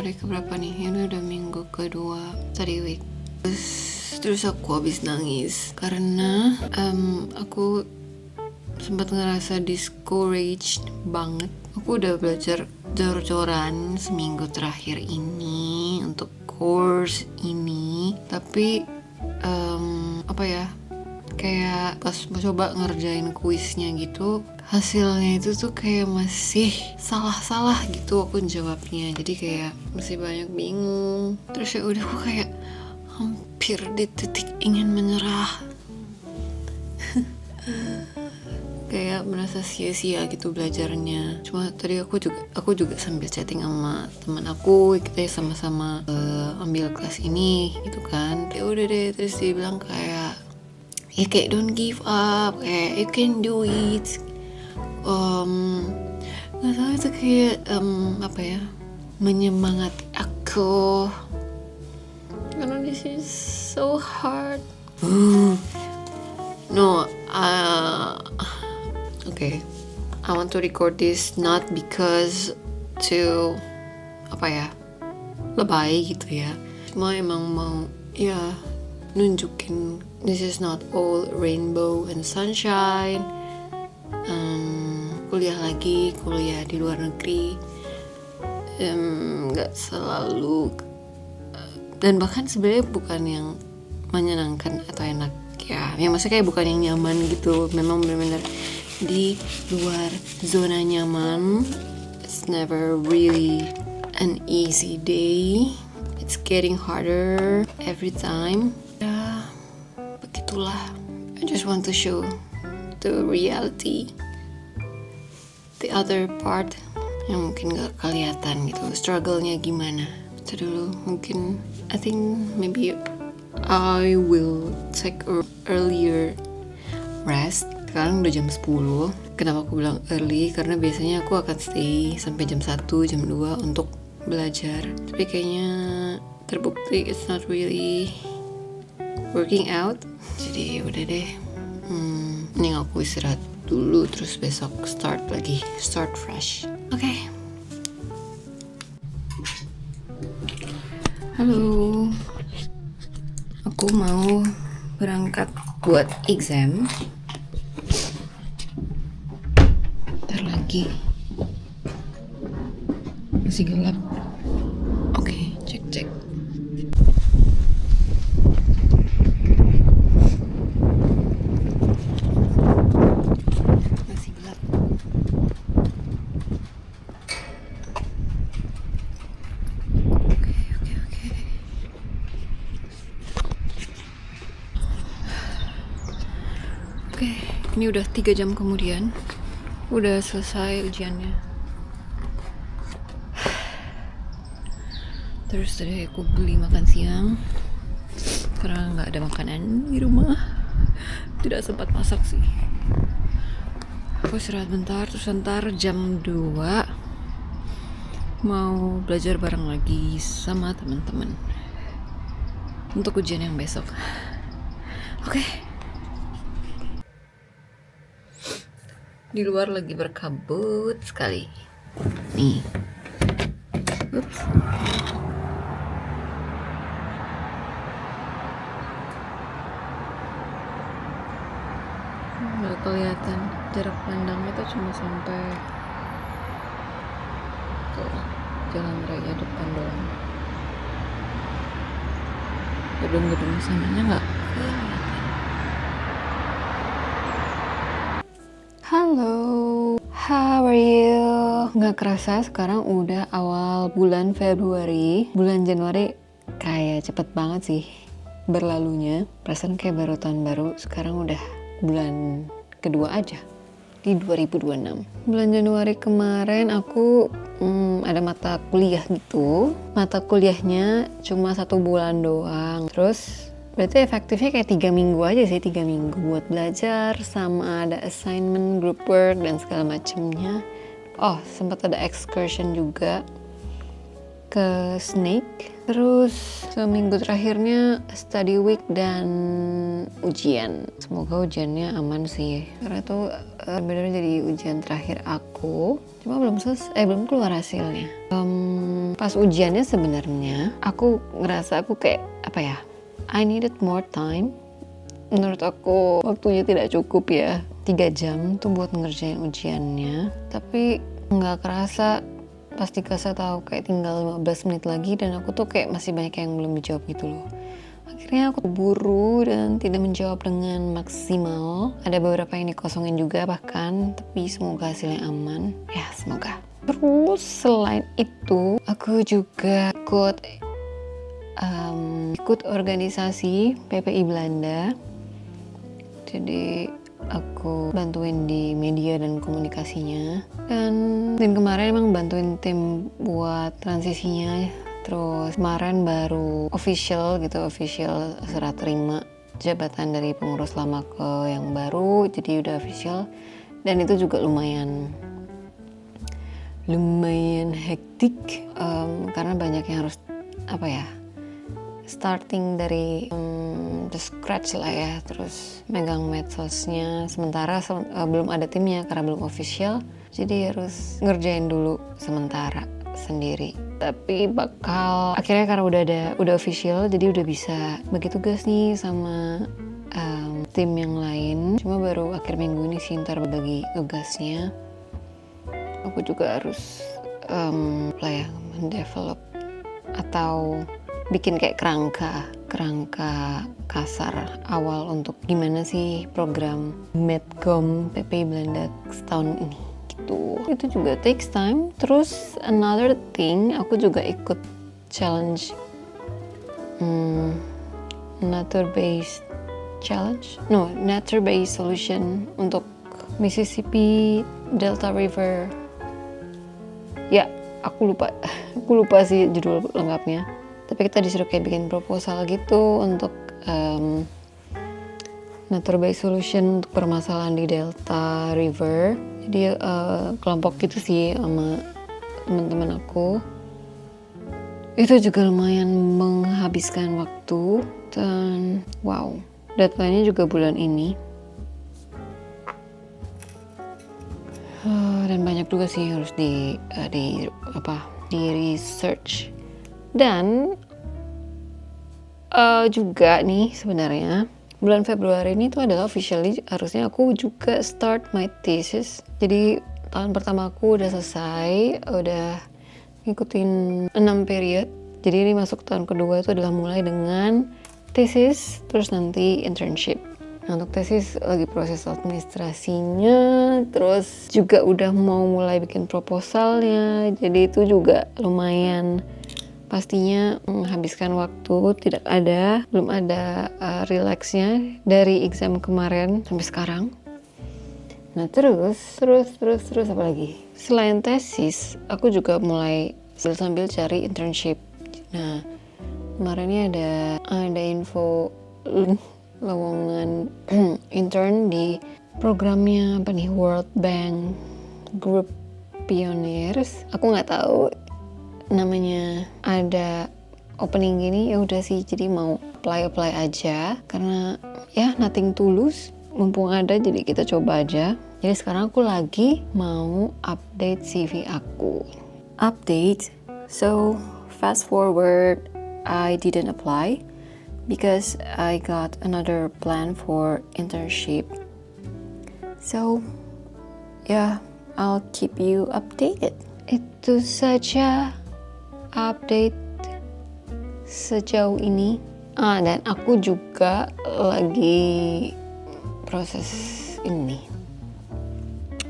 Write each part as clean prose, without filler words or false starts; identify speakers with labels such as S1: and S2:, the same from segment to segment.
S1: hari keberapa nih? Ini udah minggu kedua study week. Terus aku habis nangis karena aku sempat ngerasa discouraged banget. Aku udah belajar jor-joran seminggu terakhir ini untuk course ini, tapi kayak pas coba ngerjain kuisnya gitu, hasilnya itu tuh kayak masih salah-salah gitu aku jawabnya, jadi kayak masih banyak bingung. Terus ya udah, aku kayak hampir di titik ingin menyerah. Kayak merasa sia-sia gitu belajarnya. Cuma tadi aku juga sambil chatting sama teman aku, kita sama-sama ambil kelas ini gitu kan. Ya udah deh, terus dia bilang kayak don't give up, kayak you can do it. Nggak tahu itu kayak menyemangati aku karena this is so hard. Okay, I want to record this not because to lebay gitu ya, cuma emang mau nunjukin this is not all rainbow and sunshine. Kuliah di luar negeri nggak selalu, dan bahkan sebenarnya bukan yang menyenangkan atau enak ya maksudnya kayak bukan yang nyaman gitu. Memang benar-benar di luar zona nyaman. It's never really an easy day. It's getting harder every time. Ya, begitulah. I just want to show the reality, the other part yang mungkin gak kelihatan gitu, struggle-nya gimana. Itu dulu, mungkin I think maybe I will take earlier rest. Sekarang udah jam 10. Kenapa aku bilang early? Karena biasanya aku akan stay sampai jam 1, jam 2 untuk belajar. Tapi kayaknya terbukti it's not really working out. Jadi udah deh, mending aku istirahat dulu, terus besok start fresh. Oke. Halo, aku mau berangkat buat exam. Ntar lagi masih gelap. Oke, cek. Masih gelap. Oke, ini udah 3 jam kemudian. Udah selesai ujiannya. Terus tadi aku beli makan siang karena nggak ada makanan di rumah. Tidak sempat masak sih. Aku istirahat bentar, terus ntar jam 2 mau belajar bareng lagi sama teman-teman untuk ujian yang besok. Oke. Di luar lagi berkabut sekali. Nih. Ups. Nggak kelihatan, jarak pandangnya tuh cuma sampai ke jalan raya depan doang. Gedung-gedung sananya nggak kelihatan. Halo, how are you? Nggak kerasa sekarang udah awal bulan Februari. Bulan Januari kayak cepet banget sih berlalunya. Perasaan kayak baru tahun baru, sekarang udah bulan kedua aja di 2026. Bulan Januari kemarin aku ada mata kuliah gitu. Mata kuliahnya cuma 1 bulan doang. Terus berarti efektifnya kayak 3 minggu aja sih, 3 minggu buat belajar sama ada assignment, group work dan segala macemnya. Oh, sempat ada excursion juga ke Snake. Terus seminggu terakhirnya study week dan ujian. Semoga ujiannya aman sih, karena itu bener jadi ujian terakhir aku. Cuma belum keluar hasilnya. Pas ujiannya sebenarnya aku ngerasa aku kayak apa ya, I needed more time. Menurut aku waktunya tidak cukup ya, 3 jam tuh buat ngerjain ujiannya. Tapi nggak kerasa pas dikasih tahu kayak tinggal 15 menit lagi dan aku tuh kayak masih banyak yang belum dijawab gitu loh. Akhirnya aku buru dan tidak menjawab dengan maksimal. Ada beberapa yang dikosongin juga bahkan, tapi semoga hasilnya aman. Ya semoga. Terus selain itu aku juga ikut organisasi PPI Belanda. Jadi aku bantuin di media dan komunikasinya. Dan kemarin emang bantuin tim buat transisinya. Terus kemarin baru official serah terima jabatan dari pengurus lama ke yang baru. Jadi udah official. Dan itu juga lumayan hektik karena banyak yang harus starting dari the scratch lah ya, terus megang medsosnya sementara belum ada timnya karena belum official, jadi harus ngerjain dulu sementara sendiri. Tapi bakal akhirnya karena udah official, jadi udah bisa bagi tugas nih sama tim yang lain. Cuma baru akhir minggu ini sih ntar bagi tugasnya. Aku juga harus mendevelop atau bikin kayak kerangka kasar awal untuk gimana sih program Medcom PPI Belanda setahun ini gitu. Itu juga takes time. Terus another thing, aku juga ikut challenge nature based solution untuk Mississippi Delta River. Ya, aku lupa sih judul lengkapnya. Tapi kita disuruh kayak bikin proposal gitu untuk nature based solution untuk permasalahan di Delta River. Jadi kelompok gitu sih sama teman-teman aku. Itu juga lumayan menghabiskan waktu dan wow, deadline-nya juga bulan ini. Dan banyak juga sih harus di research. Dan juga nih sebenarnya bulan Februari ini tuh adalah officially harusnya aku juga start my thesis. Jadi tahun pertama aku udah selesai, udah ngikutin 6 period. Jadi ini masuk tahun kedua itu adalah mulai dengan thesis, terus nanti internship. Nah, untuk tesis lagi proses administrasinya, terus juga udah mau mulai bikin proposalnya. Jadi itu juga lumayan pastinya menghabiskan waktu, belum ada relaxnya dari exam kemarin sampai sekarang. Nah terus apa lagi? Selain tesis, aku juga mulai sambil cari internship. Nah kemarin ini ada info lowongan intern di programnya World Bank Group Pioneers. Aku nggak tahu namanya, ada opening gini, ya udah sih, jadi mau apply aja karena ya nothing tulus, mumpung ada jadi kita coba aja. Jadi sekarang aku lagi mau update CV aku. So fast forward, I didn't apply because I got another plan for internship. So yeah, I'll keep you updated. Itu saja update sejauh ini. Dan aku juga lagi proses ini,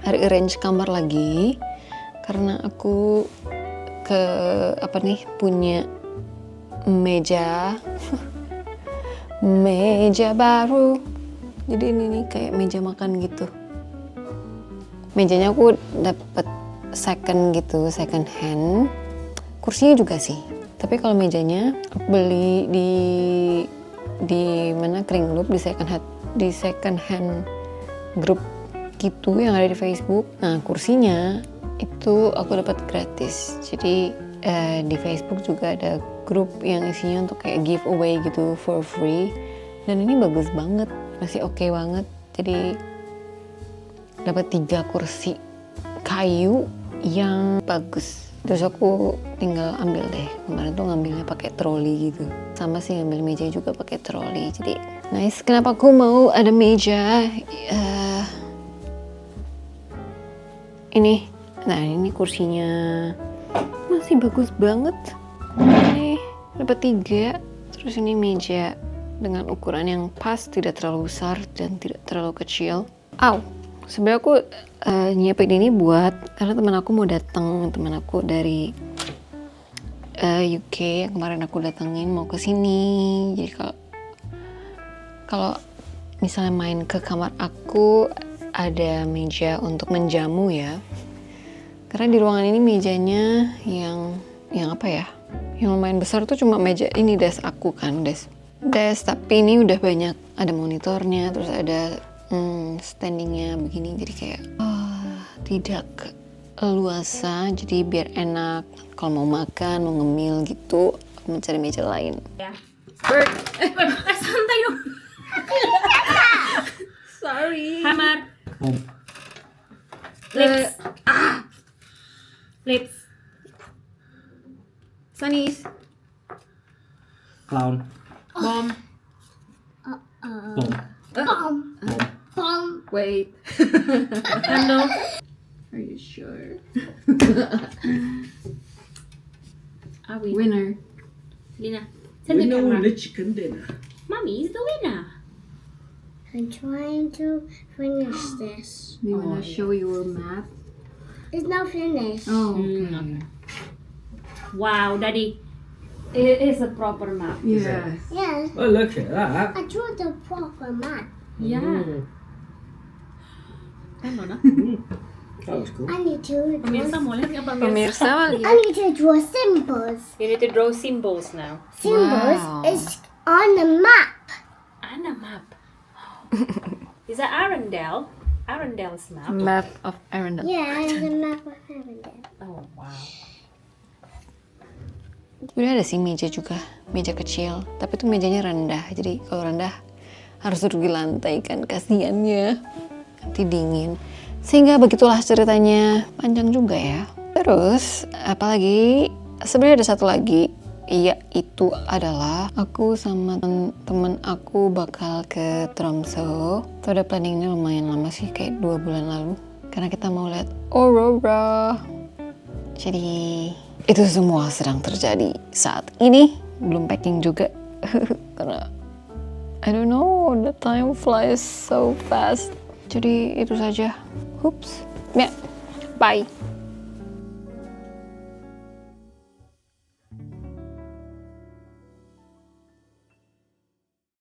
S1: arrange kamar lagi karena aku punya meja baru. Jadi ini nih kayak meja makan gitu. Mejanya aku dapet second hand. Kursinya juga sih. Tapi kalau mejanya aku beli di mana Kering Loop, di second hand group gitu yang ada di Facebook. Nah kursinya itu aku dapat gratis. Jadi di Facebook juga ada grup yang isinya untuk kayak giveaway gitu for free. Dan ini bagus banget, masih oke banget. Jadi dapat 3 kursi kayu yang bagus. Terus aku tinggal ambil deh. Kemarin tuh ngambilnya pakai troli gitu. Sama sih ngambil meja juga pakai troli. Jadi nice. Kenapa aku mau ada meja? Ini. Nah ini kursinya masih bagus banget. Ini dapat 3. Terus ini meja dengan ukuran yang pas, tidak terlalu besar dan tidak terlalu kecil. Sebenarnya aku nyiapin ini buat karena teman aku mau datang, teman aku dari UK yang kemarin aku datengin mau ke sini. Jadi kalau misalnya main ke kamar aku ada meja untuk menjamu ya. Karena di ruangan ini mejanya yang apa ya? Yang lumayan besar tuh cuma meja ini desk aku kan, desk. Tapi ini udah banyak, ada monitornya, terus ada standingnya begini, jadi kayak tidak luasa, jadi biar enak kalau mau makan, mau ngemil gitu, mencari meja lain.
S2: Ya. Santai dong.
S1: Sorry.
S2: Hammer. Lips. Lips.
S1: Sunnies.
S3: Clown.
S2: Bomb.
S3: Bomb.
S1: Wait.
S2: Candle.
S1: Are you sure?
S2: Are we?
S1: Winner.
S2: Lina. Send the
S3: We know
S2: camera.
S3: the chicken dinner.
S2: Mommy is the winner.
S4: I'm trying to finish this.
S1: Do you wanna show your map?
S4: It's not finished.
S1: Oh,
S2: okay. Wow, Daddy. It is a proper map.
S1: Yes.
S4: Yes,
S3: Oh, look at that.
S4: I drew the proper map.
S2: Yeah.
S3: Mm,
S2: Kan Dona?
S3: that was cool.
S4: I need to
S2: Pemirsa
S4: draw,
S2: mau lihat nggak pemirsa?
S1: Pemirsa lagi.
S4: I need to draw symbols.
S2: You need to draw symbols now.
S4: Symbols
S1: Wow.
S4: is on the map.
S2: And a map. Is that Arundel? Arundel's map.
S1: Map of Arundel.
S4: Yeah, it's a map of Arendelle.
S2: Oh wow.
S1: Udah ada sih meja juga, meja kecil. Tapi tuh mejanya rendah, jadi kalau rendah harus duduk di lantai kan, kasiannya nanti dingin. Sehingga begitulah ceritanya, panjang juga ya. Terus apalagi, sebenarnya ada satu lagi, yaitu adalah aku sama temen aku bakal ke Tromso. Itu udah planningnya lumayan lama sih, kayak 2 bulan lalu. Karena kita mau lihat aurora. Jadi itu semua sedang terjadi saat ini. Belum packing juga karena I don't know, the time flies so fast. Jadi itu saja. Oops. Ya, bye.